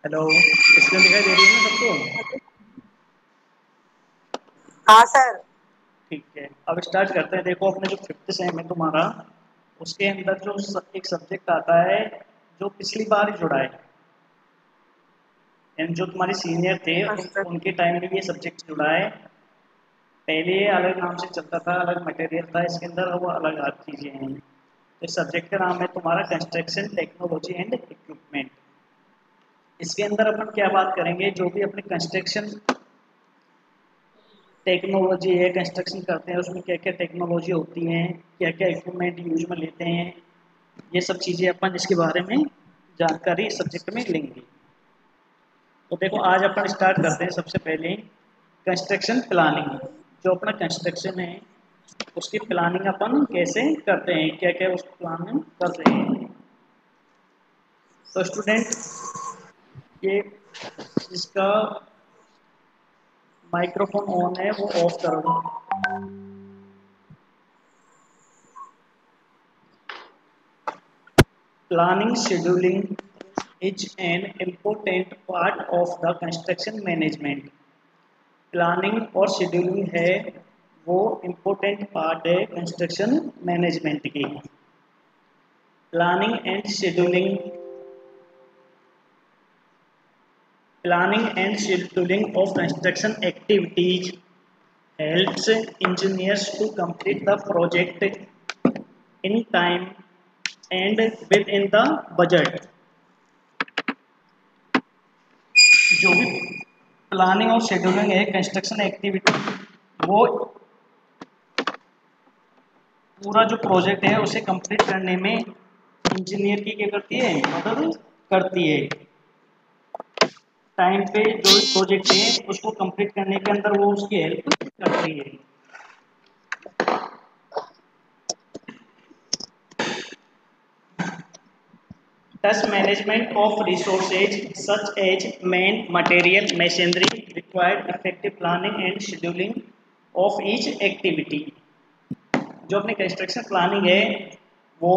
Hello, screen दिखाई दे रही है ना सबको? हाँ सर। ठीक है, अब स्टार्ट करते हैं। देखो, अपने जो फिफ्थ सेम है तुम्हारा, उसके अंदर जो एक सब्जेक्ट आता है जो पिछली बार ही जुड़ा है, यानी जो तुम्हारे सीनियर थे हाँ सर। उनके टाइम में भी ये सब्जेक्ट जुड़ा है। पहले ये अलग नाम से चलता था, अलग मटेरियल था इसके अंदर, और वो अलग अलग चीज़ें हैं। तो इस सब्जेक्ट का नाम है तुम्हारा कंस्ट्रक्शन टेक्नोलॉजी एंड इक्विपमेंट। इसके अंदर अपन क्या बात करेंगे, जो भी अपने कंस्ट्रक्शन टेक्नोलॉजी है, कंस्ट्रक्शन करते हैं उसमें क्या क्या टेक्नोलॉजी होती हैं, क्या क्या इक्विपमेंट यूज में लेते हैं, ये सब चीज़ें अपन इसके बारे में जानकारी सब्जेक्ट में लेंगे। तो देखो, आज अपन स्टार्ट करते हैं सबसे पहले कंस्ट्रक्शन प्लानिंग। जो अपना कंस्ट्रक्शन है उसकी प्लानिंग अपन कैसे करते हैं, क्या क्या उस प्लानिंग करते हैं। तो स्टूडेंट, ये जिसका माइक्रोफोन ऑन है वो ऑफ कर दो। Planning scheduling is an important part of the construction management. Planning और शेड्यूलिंग है वो इम्पोर्टेंट पार्ट है कंस्ट्रक्शन मैनेजमेंट की। Planning and scheduling planning and scheduling of construction activities helps engineers to complete the project in time and within the budget. जो भी planning और scheduling है construction activity, वो पूरा जो प्रोजेक्ट है उसे कंप्लीट करने में इंजीनियर की क्या करती है, मदद करती है। टाइम पे जो भी प्रोजेक्ट है उसको कंप्लीट करने के अंदर वो उसकी हेल्प करती है। Thus, management of resources such as man, material, machinery required effective planning and scheduling of each activity. जो अपनी कंस्ट्रक्शन प्लानिंग है वो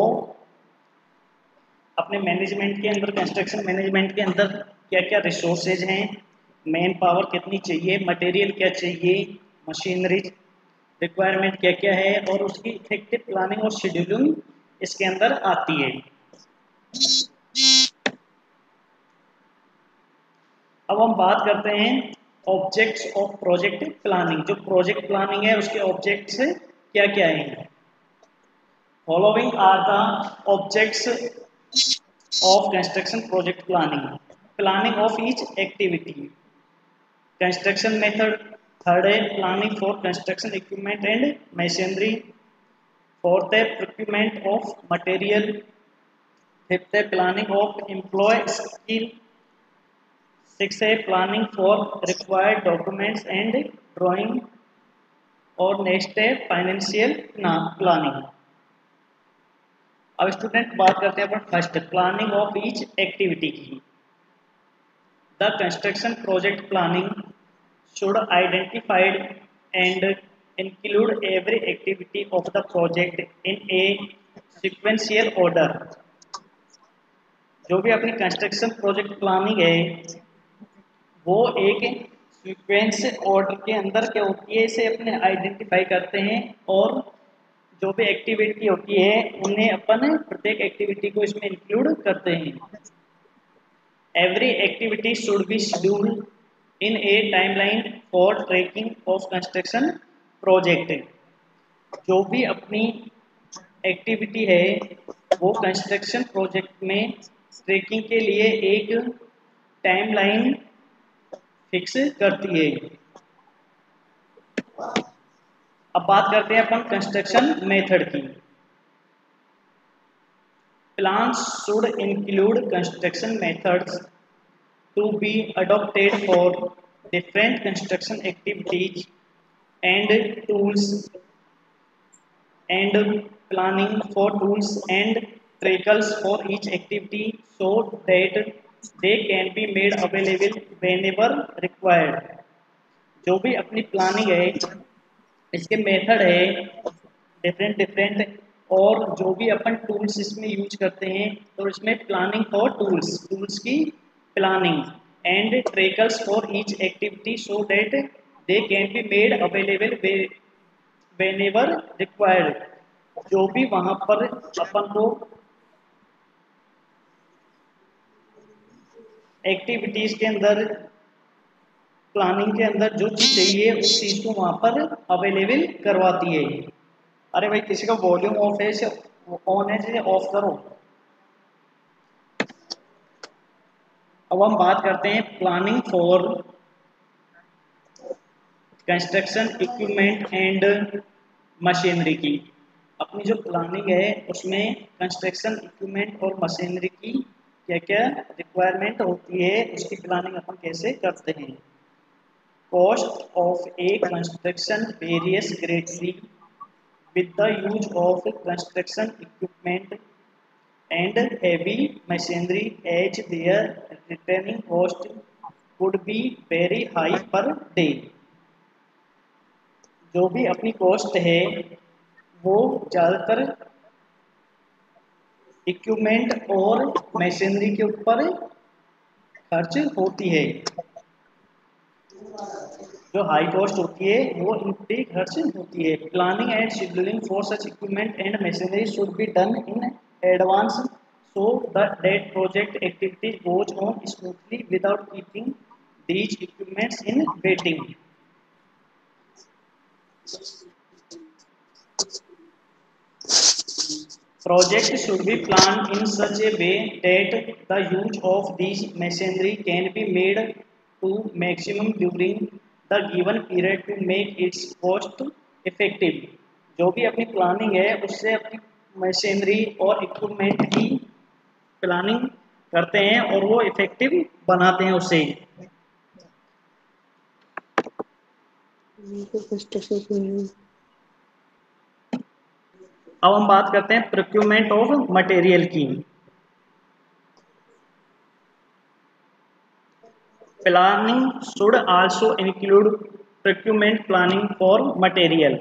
अपने मैनेजमेंट के अंदर, कंस्ट्रक्शन मैनेजमेंट के अंदर क्या क्या रिसोर्सेज हैं, मैन पावर कितनी चाहिए, मटेरियल क्या चाहिए, मशीनरी रिक्वायरमेंट क्या क्या है, और उसकी इफेक्टिव प्लानिंग और शेड्यूलिंग इसके अंदर आती है। अब हम बात करते हैं ऑब्जेक्ट्स ऑफ प्रोजेक्ट प्लानिंग। जो प्रोजेक्ट प्लानिंग है उसके ऑब्जेक्ट्स क्या क्या हैं। Following are the objects of construction project planning of each activity, construction method, third है planning for construction equipment and machinery, fourth है procurement of material, fifth है planning of employee skill, sixth है planning for required documents and drawing, और next है financial planning. अब student बात करते हैं अपन first planning of each activity की। The construction project planning should identify and include every activity of the project in a sequential order. जो भी अपनी कंस्ट्रक्शन प्रोजेक्ट प्लानिंग है वो एक सीक्वेंस ऑर्डर के अंदर क्या होती है, इसे अपने आइडेंटिफाई करते हैं, और जो भी एक्टिविटी होती है उन्हें अपन प्रत्येक एक्टिविटी को इसमें इंक्लूड करते हैं। Every activity should be scheduled in a timeline for tracking of construction project. जो भी अपनी एक्टिविटी है वो कंस्ट्रक्शन प्रोजेक्ट में ट्रैकिंग के लिए एक टाइमलाइन फिक्स करती है। अब बात करते हैं अपन कंस्ट्रक्शन मेथड की। Plans should include construction methods to be adopted for different construction activities and tools, and planning for tools and vehicles for each activity so that they can be made available whenever required. जो भी अपनी planning है इसके method है different different, और जो भी अपन tools इसमें यूज करते हैं, तो इसमें प्लानिंग फॉर टूल्स, टूल्स की planning, and trackers for each activity so that they can be made available whenever required। जो भी वहां पर अपन को एक्टिविटीज के अंदर प्लानिंग के अंदर जो चीज चाहिए उस चीज को वहां पर अवेलेबल करवाती है। अरे भाई किसी का वॉल्यूम ऑफ है से ऑन है से ऑफ करो। अब हम बात करते हैं planning for construction equipment and machinery की। अपनी जो प्लानिंग है उसमें कंस्ट्रक्शन इक्विपमेंट और मशीनरी की क्या क्या रिक्वायरमेंट होती है, उसकी प्लानिंग अपन कैसे करते हैं। Cost of A construction various greatly with the use of construction equipment and heavy machinery as their returning cost would be very high per day। जो भी अपनी कॉस्ट है वो ज़्यादातर इक्विपमेंट और मशीनरी के ऊपर खर्च होती है। जो हाई कॉस्ट होती है वो इन पे खर्च होती है। Planning and scheduling for such equipment and machinery should be done in advance so that project activity goes on smoothly without keeping these equipments in waiting। Project should be planned in such a way that the use of these machinery can be made to maximum during the given period to make its cost effective। जो भी अपनी planning है उससे अपनी machinery और equipment की planning करते हैं और वो इफेक्टिव बनाते हैं उसे। अब हम बात करते हैं प्रोक्यूरमेंट ऑफ मटेरियल की। Planning should also include procurement planning for material.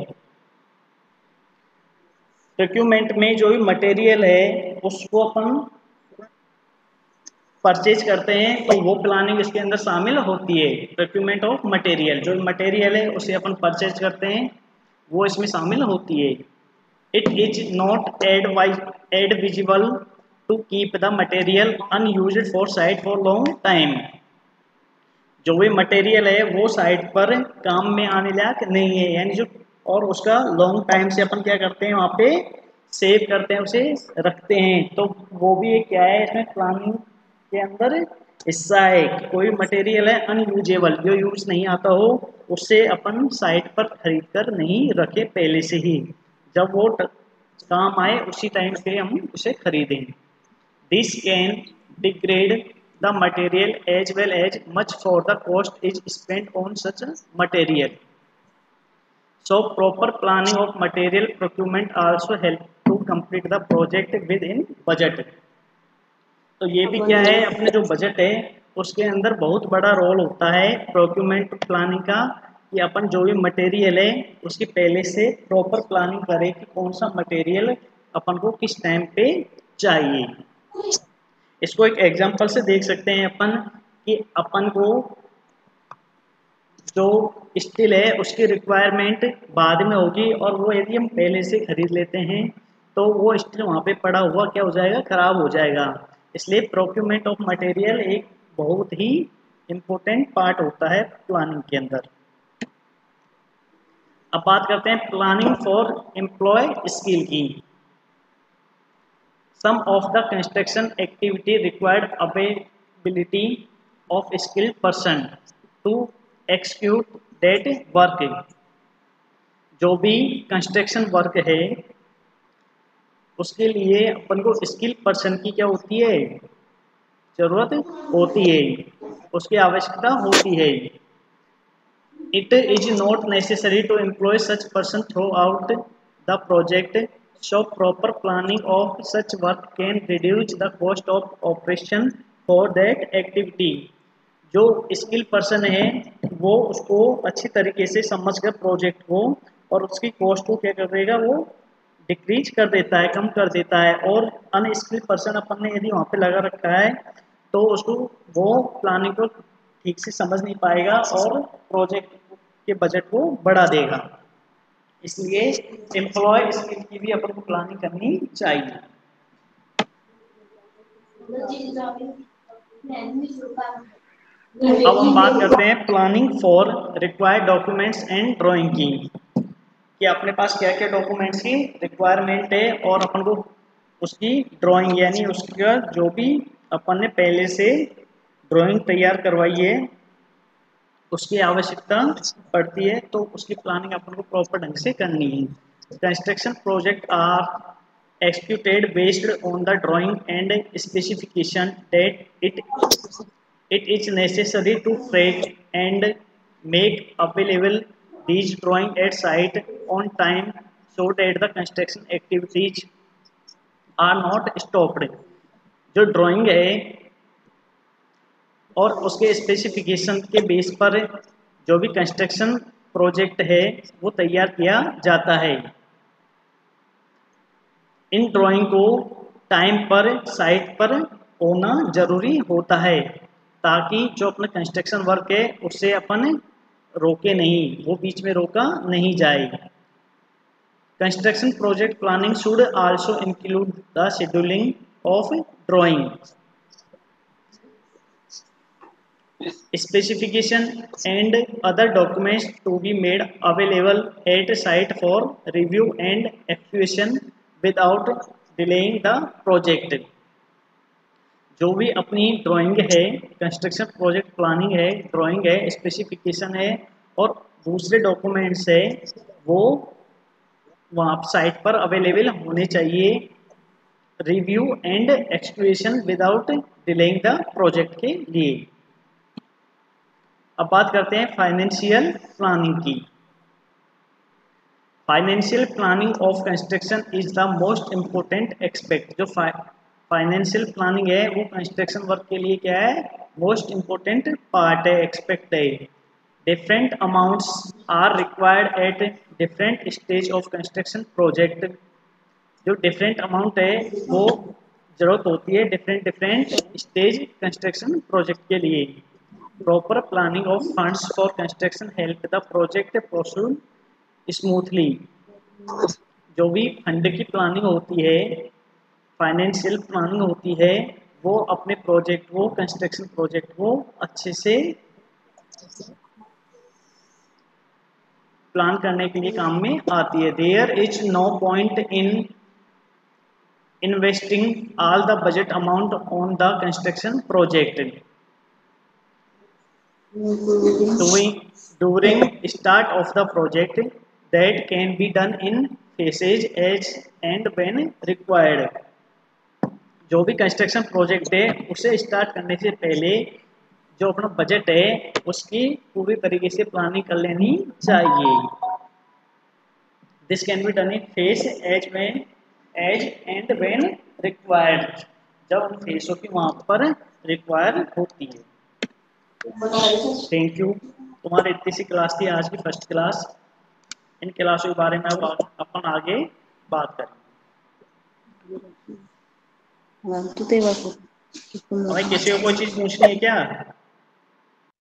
Procurement में जो भी मटेरियल है उसको अपन परचेज करते हैं तो वो प्लानिंग इसके अंदर शामिल होती है। प्रोक्यूरमेंट ऑफ मटेरियल, जो मटेरियल है उसे अपन परचेज करते हैं वो इसमें शामिल होती है। It is not advisable to keep the material unused for site for long time. जो भी मटेरियल है वो साइट पर काम में आने लायक नहीं है, यानी जो और उसका लॉन्ग टाइम से अपन क्या करते हैं वहाँ पे सेव करते हैं, उसे रखते हैं। तो वो भी एक क्या है इसमें प्लानिंग के अंदर हिस्सा है कि कोई मटेरियल है अनयूजेबल जो यूज नहीं आता हो उससे अपन साइट पर खरीद कर नहीं रखे पहले से ही, जब वो काम आए उसी टाइम पे हम उसे खरीदें। This can degrade the material as well as much for the cost is spent on such material. So proper planning of material procurement also help to complete the project within budget. तो ये भी क्या है, अपने जो budget है उसके अंदर बहुत बड़ा रोल होता है प्रोक्यूरमेंट प्लानिंग का, कि अपन जो भी मटेरियल है उसकी पहले से प्रॉपर प्लानिंग करें कि कौन सा मटेरियल अपन को किस टाइम पे चाहिए। इसको एक एग्जांपल से देख सकते हैं अपन कि अपन को जो स्टील है उसकी रिक्वायरमेंट बाद में होगी और वो यदि हम पहले से खरीद लेते हैं तो वो स्टील वहाँ पे पड़ा हुआ क्या हो जाएगा, खराब हो जाएगा। इसलिए प्रोक्यूरमेंट ऑफ मटेरियल एक बहुत ही इम्पोर्टेंट पार्ट होता है प्लानिंग के अंदर। अब बात करते हैं प्लानिंग फॉर एम्प्लॉय स्किल की। Some of the construction activity required availability of skilled person to execute that work. जो भी कंस्ट्रक्शन वर्क है उसके लिए अपन को स्किल पर्सन की क्या होती है, जरूरत होती है, उसकी आवश्यकता होती है। It is not necessary to employ such person throughout the project, so proper planning of such work can reduce the cost of operation for that activity. जो स्किल पर्सन है वो उसको अच्छी तरीके से समझकर प्रोजेक्ट को और उसकी कॉस्ट को क्या कर देगा, वो डिक्रीज कर देता है, कम कर देता है। और अनस्किल पर्सन अपन ने यदि वहाँ पे लगा रखा है तो उसको वो प्लानिंग को ठीक से समझ नहीं पाएगा और प्रोजेक्ट के बजट को बढ़ा देगा। इसलिए एम्प्लॉय स्किल की भी अपन को प्लानिंग करनी चाहिए। अब हम बात करते हैं planning for required documents and drawing की, कि अपने पास क्या क्या डॉक्यूमेंट्स की रिक्वायरमेंट है और अपन को उसकी ड्राइंग यानी उसका जो भी अपन ने पहले से ड्राइंग तैयार करवाई है उसकी आवश्यकता पड़ती है, तो उसकी प्लानिंग अपन को प्रॉपर ढंग से करनी है। Construction project are executed based on the drawing and specification that it is necessary to track and make available these drawing at site on time so that the construction activities are not stopped। जो drawing है और उसके specification के base पर जो भी construction project है वो तैयार किया जाता है। इन ड्राइंग को टाइम पर साइट पर होना जरूरी होता है ताकि जो अपना कंस्ट्रक्शन वर्क है उससे अपन रोके नहीं, वो बीच में रोका नहीं जाए। Construction project planning should also include the scheduling of drawing specification and other documents to be made available at site for review and execution without delaying the project। जो भी अपनी ड्राइंग है, कंस्ट्रक्शन प्रोजेक्ट प्लानिंग है, drawing है, specification है और दूसरे documents है, वो वहाँ साइट पर अवेलेबल होने चाहिए review and execution without delaying the project के लिए। अब बात करते हैं फाइनेंशियल प्लानिंग की। Financial planning of construction is the most important expect. जो फाइनेंशियल प्लानिंग है वो कंस्ट्रक्शन वर्क के लिए क्या है, मोस्ट इम्पोर्टेंट पार्ट है, एक्सपेक्ट है। Different amounts are required at different stage of construction project. जो डिफरेंट अमाउंट है वो जरूरत होती है डिफरेंट स्टेज कंस्ट्रक्शन प्रोजेक्ट के लिए। Proper planning of funds for construction help the project proceed smoothly. जो भी फंड की प्लानिंग होती है, फाइनेंशियल प्लानिंग होती है, वो अपने प्रोजेक्ट को, कंस्ट्रक्शन प्रोजेक्ट को अच्छे से प्लान करने के लिए काम में आती है। There is no point in investing all the budget amount on the construction project during start of the project that can be done in phases as and when required। जो भी कंस्ट्रक्शन प्रोजेक्ट है उसे start करने से पहले जो अपना budget है उसकी पूरी तरीके से प्लानिंग कर लेनी चाहिए। This can be done in phase as and when required. जब उन फेसों की वहां पर रिक्वायर होती है। Thank you. तुम्हारी इतनी सी क्लास थी आज की फर्स्ट क्लास। इन क्लासों के बारे में अब अपन आगे बात करेंगे। हमें किसी को कोई चीज पूछनी है क्या?